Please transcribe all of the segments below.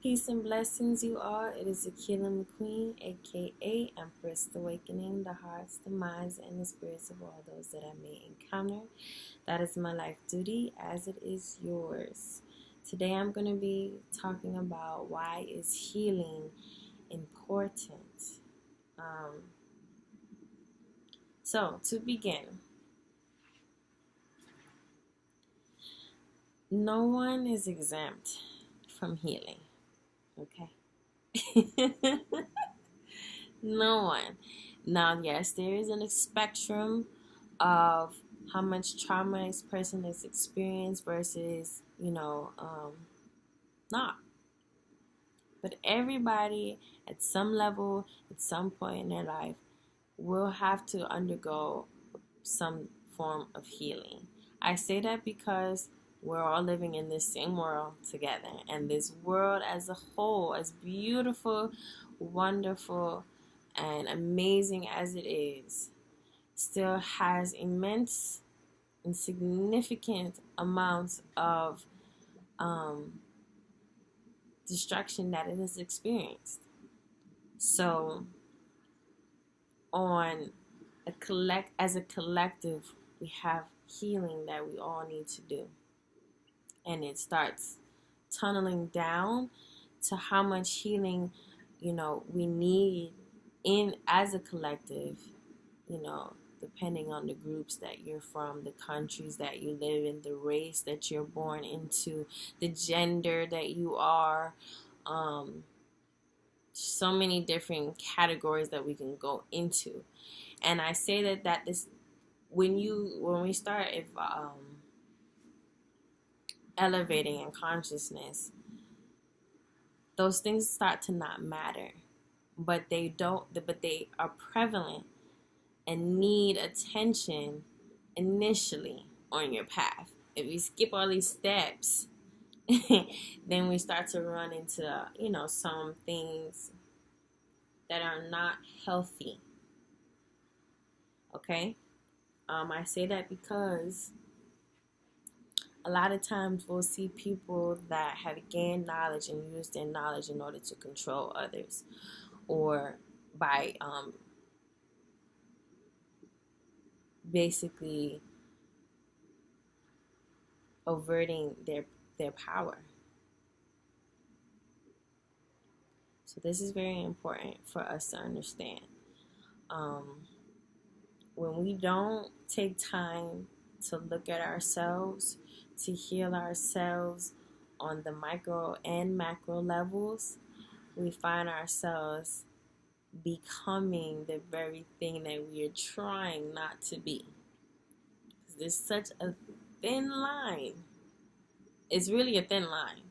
Peace and blessings, you all. It is Akila McQueen, aka Empress Awakening, the hearts, the minds, and the spirits of all those that I may encounter. That is my life duty, as it is yours. Today I'm going to be talking about why is healing important. So, to begin, no one is exempt from healing, okay? No one. Now, yes, there is a spectrum of how much trauma this person has experienced versus, not. But everybody at some level, at some point in their life, will have to undergo some form of healing. I say that because we're all living in this same world together. And this world as a whole, as beautiful, wonderful, and amazing as it is, still has immense and significant amounts of destruction that it has experienced. So, as a collective, we have healing that we all need to do, and it starts tunneling down to how much healing we need in as a collective, depending on the groups that you're from, the countries that you live in, the race that you're born into, the gender that you are. So many different categories that we can go into. And I say that this when we start elevating in consciousness, those things start to not matter, but they are prevalent and need attention initially on your path. If you skip all these steps, then we start to run into some things that are not healthy. Okay, I say that because a lot of times we'll see people that have gained knowledge and used their knowledge in order to control others, or by basically averting their power. So this is very important for us to understand. When we don't take time to look at ourselves, to heal ourselves on the micro and macro levels, we find ourselves becoming the very thing that we are trying not to be. There's such a thin line. It's really a thin line.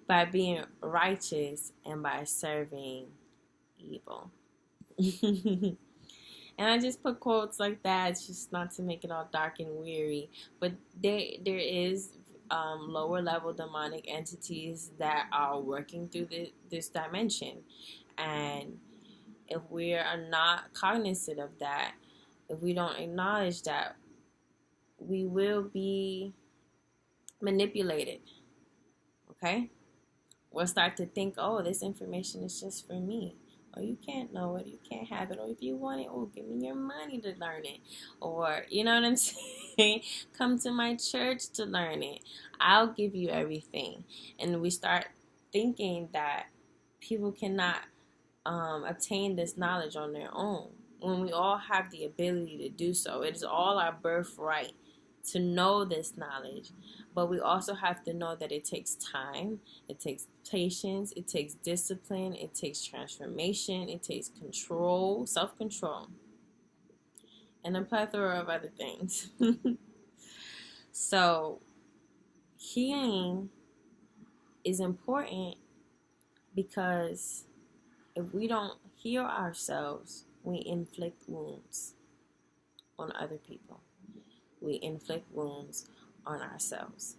By being righteous and by serving evil. And I just put quotes like that. It's just not to make it all dark and weary. But there is lower level demonic entities that are working through this dimension. And if we are not cognizant of that, if we don't acknowledge that, we will be manipulated. Okay? We'll start to think, oh, this information is just for me. Or you can't know it, you can't have it. Or if you want it, oh, give me your money to learn it. Or, you know what I'm saying? Come to my church to learn it. I'll give you everything. And we start thinking that people cannot obtain this knowledge on their own, when we all have the ability to do so. It is all our birthright to know this knowledge. But we also have to know that it takes time, it takes patience, it takes discipline, it takes transformation, it takes control, self-control, and a plethora of other things. So, healing is important because if we don't heal ourselves, we inflict wounds on other people. We inflict wounds on ourselves.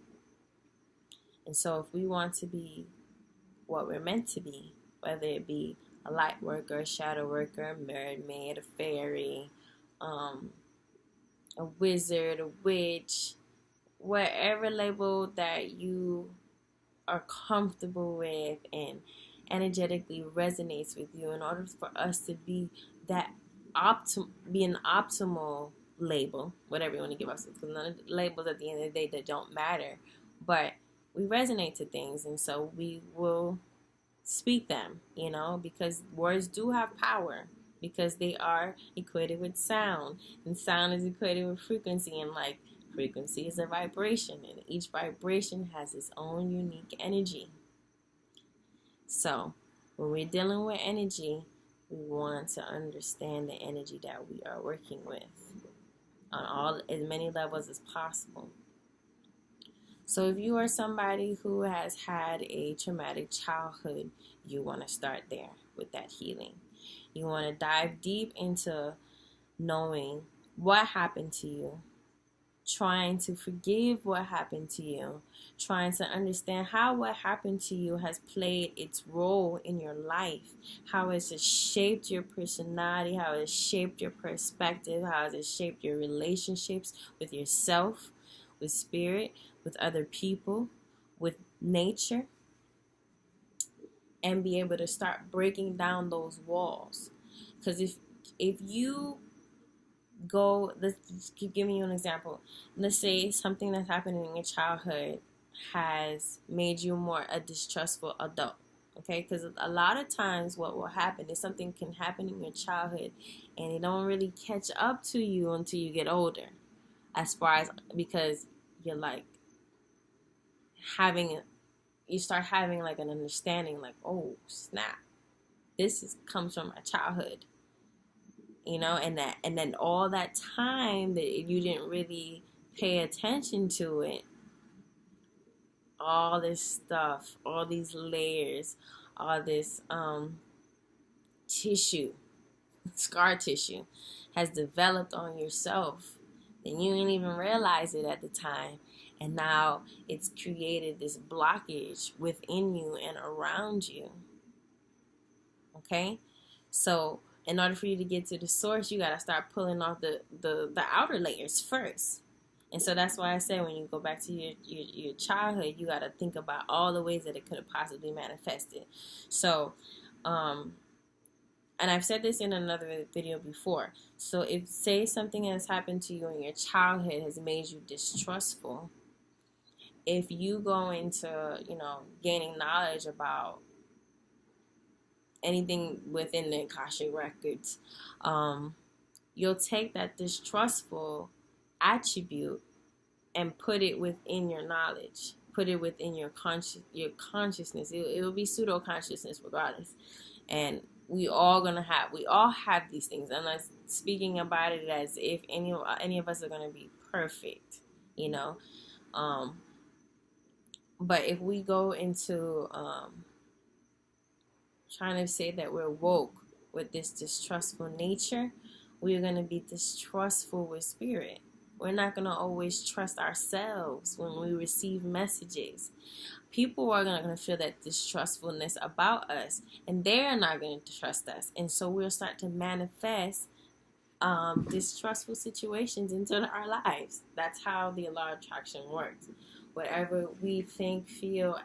And so if we want to be what we're meant to be, whether it be a light worker, a shadow worker, a mermaid, a fairy, a wizard, a witch, whatever label that you are comfortable with and energetically resonates with you, in order for us to be that be an optimal label, whatever you want to give us, because none of the labels at the end of the day that don't matter, but we resonate to things, and so we will speak them, because words do have power, because they are equated with sound, and sound is equated with frequency, and like frequency is a vibration, and each vibration has its own unique energy. So when we're dealing with energy, we want to understand the energy that we are working with on as many levels as possible. So if you are somebody who has had a traumatic childhood, you want to start there with that healing. You want to dive deep into knowing what happened to you, trying to forgive what happened to you, trying to understand how what happened to you has played its role in your life, how it has shaped your personality, how it has shaped your perspective, how it has shaped your relationships with yourself, with spirit, with other people, with nature, and be able to start breaking down those walls. Because if you go, let's give me an example. Let's say something that's happened in your childhood has made you more a distrustful adult. Okay, because a lot of times what will happen is something can happen in your childhood and it don't really catch up to you until you get older, as far as, because you're like you start having like an understanding, like, oh snap, this comes from my childhood, and then all that time that you didn't really pay attention to it, all this stuff, all these layers, all this tissue, scar tissue, has developed on yourself, and you didn't even realize it at the time. And now it's created this blockage within you and around you. Okay? So in order for you to get to the source, you got to start pulling off the outer layers first. And so that's why I say when you go back to your childhood, you got to think about all the ways that it could have possibly manifested. So, and I've said this in another video before. So if, say, something has happened to you in your childhood has made you distrustful, if you go into, gaining knowledge about anything within the Akashic records, you'll take that distrustful attribute and put it within your knowledge, put it within your consciousness. It will be pseudo consciousness regardless, and we all have these things. I'm not speaking about it as if any of us are going to be perfect, but if we go into trying to say that we're woke with this distrustful nature, we're going to be distrustful with spirit. We're not going to always trust ourselves when we receive messages. People are going to feel that distrustfulness about us, and they're not going to trust us. And so we'll start to manifest distrustful situations into our lives. That's how the law of attraction works. Whatever we think, feel,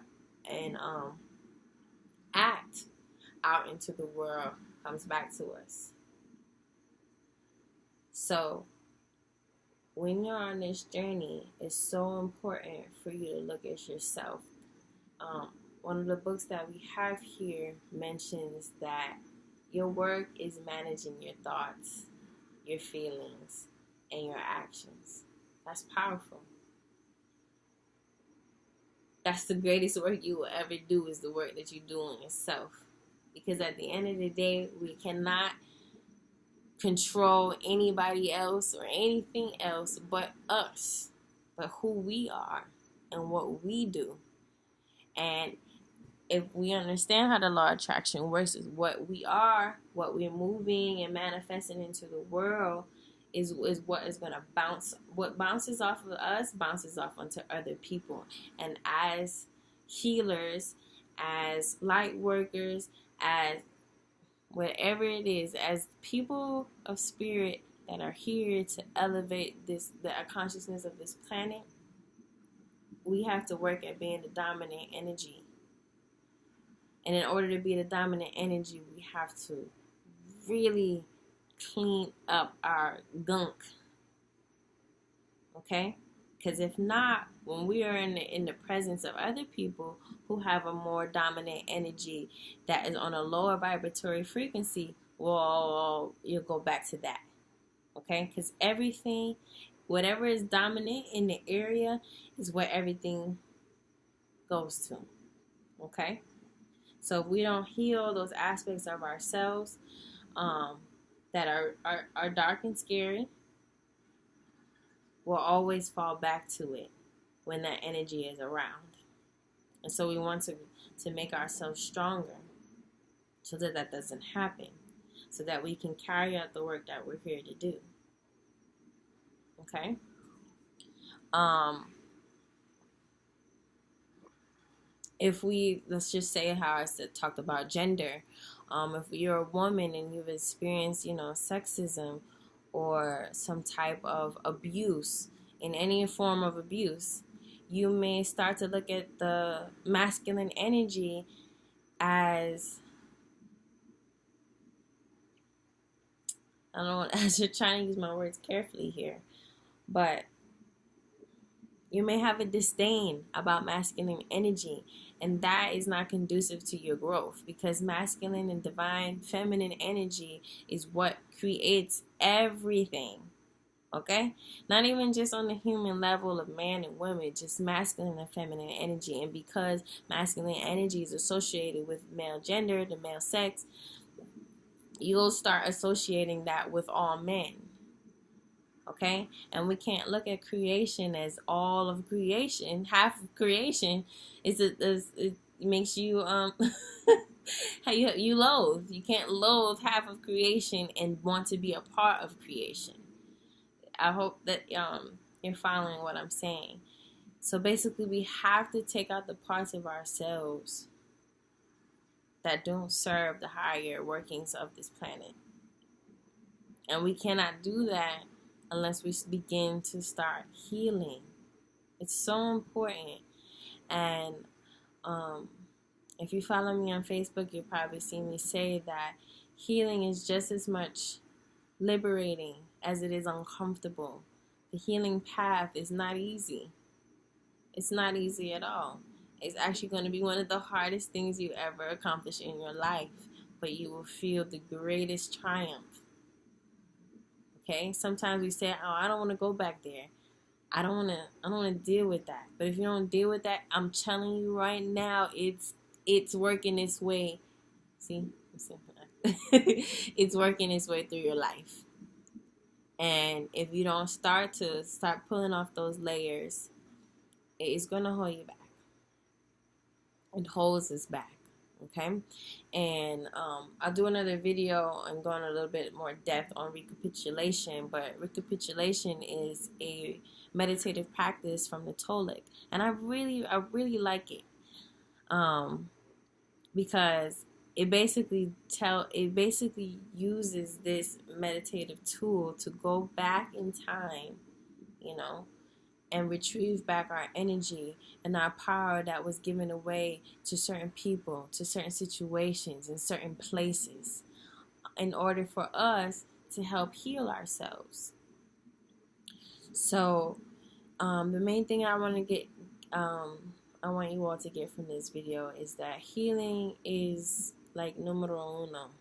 and act out into the world comes back to us. So when you're on this journey, it's so important for you to look at yourself. One of the books that we have here mentions that your work is managing your thoughts, your feelings, and your actions. That's powerful. That's the greatest work you will ever do, is the work that you do on yourself. Because at the end of the day, we cannot control anybody else or anything else but us, but who we are and what we do. And if we understand how the law of attraction works, is what we are, what we're moving and manifesting into the world, is what is going to bounce. What bounces off of us bounces off onto other people. And as healers, as light workers, as whatever it is, as people of spirit that are here to elevate the consciousness of this planet, we have to work at being the dominant energy. And in order to be the dominant energy, we have to really clean up our gunk. Okay? Because if not, when we are in the presence of other people who have a more dominant energy that is on a lower vibratory frequency, well, you'll go back to that. Okay? Because everything, whatever is dominant in the area, is where everything goes to. Okay? So if we don't heal those aspects of ourselves that are dark and scary, we'll always fall back to it when that energy is around. And so we want to make ourselves stronger so that that doesn't happen, so that we can carry out the work that we're here to do. Okay? If we, let's just say how I talked about gender, if you're a woman and you've experienced, sexism or some type of abuse, in any form of abuse, you may start to look at the masculine energy as, I don't know, as you're trying to use my words carefully here, but you may have a disdain about masculine energy, and that is not conducive to your growth, because masculine and divine feminine energy is what creates everything. Okay? Not even just on the human level of man and women, just masculine and feminine energy. And because masculine energy is associated with male gender, the male sex, you'll start associating that with all men. Okay? And we can't look at creation as all of creation. Half of creation it makes you you loathe. You can't loathe half of creation and want to be a part of creation. I hope that you're following what I'm saying. So basically, we have to take out the parts of ourselves that don't serve the higher workings of this planet. And we cannot do that unless we begin to start healing. It's so important. And if you follow me on Facebook, you'll probably see me say that healing is just as much liberating as it is uncomfortable. The healing path is not easy. It's not easy at all. It's actually going to be one of the hardest things you ever accomplish in your life, but you will feel the greatest triumph. Okay? Sometimes we say, "Oh, I don't want to go back there. I don't want to deal with that." But if you don't deal with that, I'm telling you right now, it's working its way. See? It's working its way through your life. And if you don't start pulling off those layers, it's going to hold you back. It holds us back. Okay? And I'll do another video and go in a little bit more depth on recapitulation. But recapitulation is a meditative practice from the Toltec. And I really like it. Because it basically uses this meditative tool to go back in time, and retrieve back our energy and our power that was given away to certain people, to certain situations, in certain places, in order for us to help heal ourselves. So, the main thing I want you all to get from this video is that healing is like numero uno.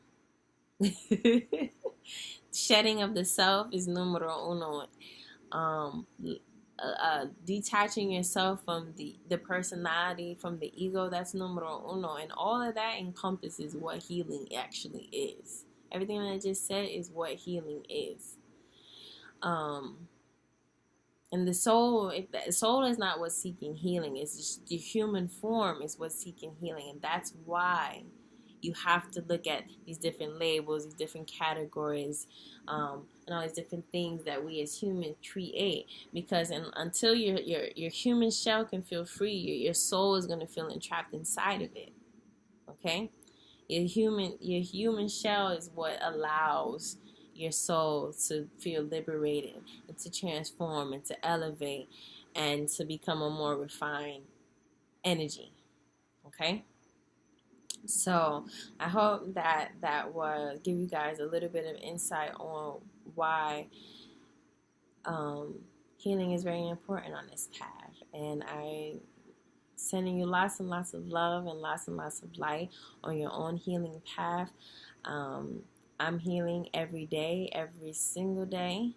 Shedding of the self is numero uno. Detaching yourself from the personality, from the ego, that's numero uno. And all of that encompasses what healing actually is. Everything that I just said is what healing is. And the soul is not what's seeking healing. It's just the human form is what's seeking healing. And that's why you have to look at these different labels, these different categories, and all these different things that we as humans create. Because until your human shell can feel free, your soul is going to feel entrapped inside of it. Okay? Your human shell is what allows your soul to feel liberated and to transform and to elevate and to become a more refined energy. Okay? So I hope that will give you guys a little bit of insight on why healing is very important on this path. And I sending you lots and lots of love and lots of light on your own healing path. I'm healing every day, every single day,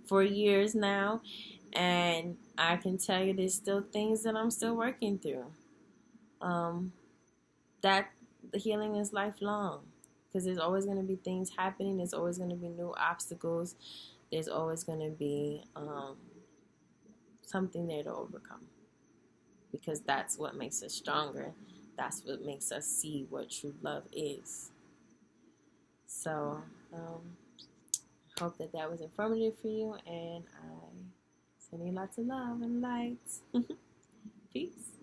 for years now, and I can tell you there's still things that I'm still working through. That the healing is lifelong, because there's always going to be things happening. There's always going to be new obstacles. There's always going to be something there to overcome, because that's what makes us stronger. That's what makes us see what true love is. So, hope that was informative for you, and I send you lots of love and light. Peace.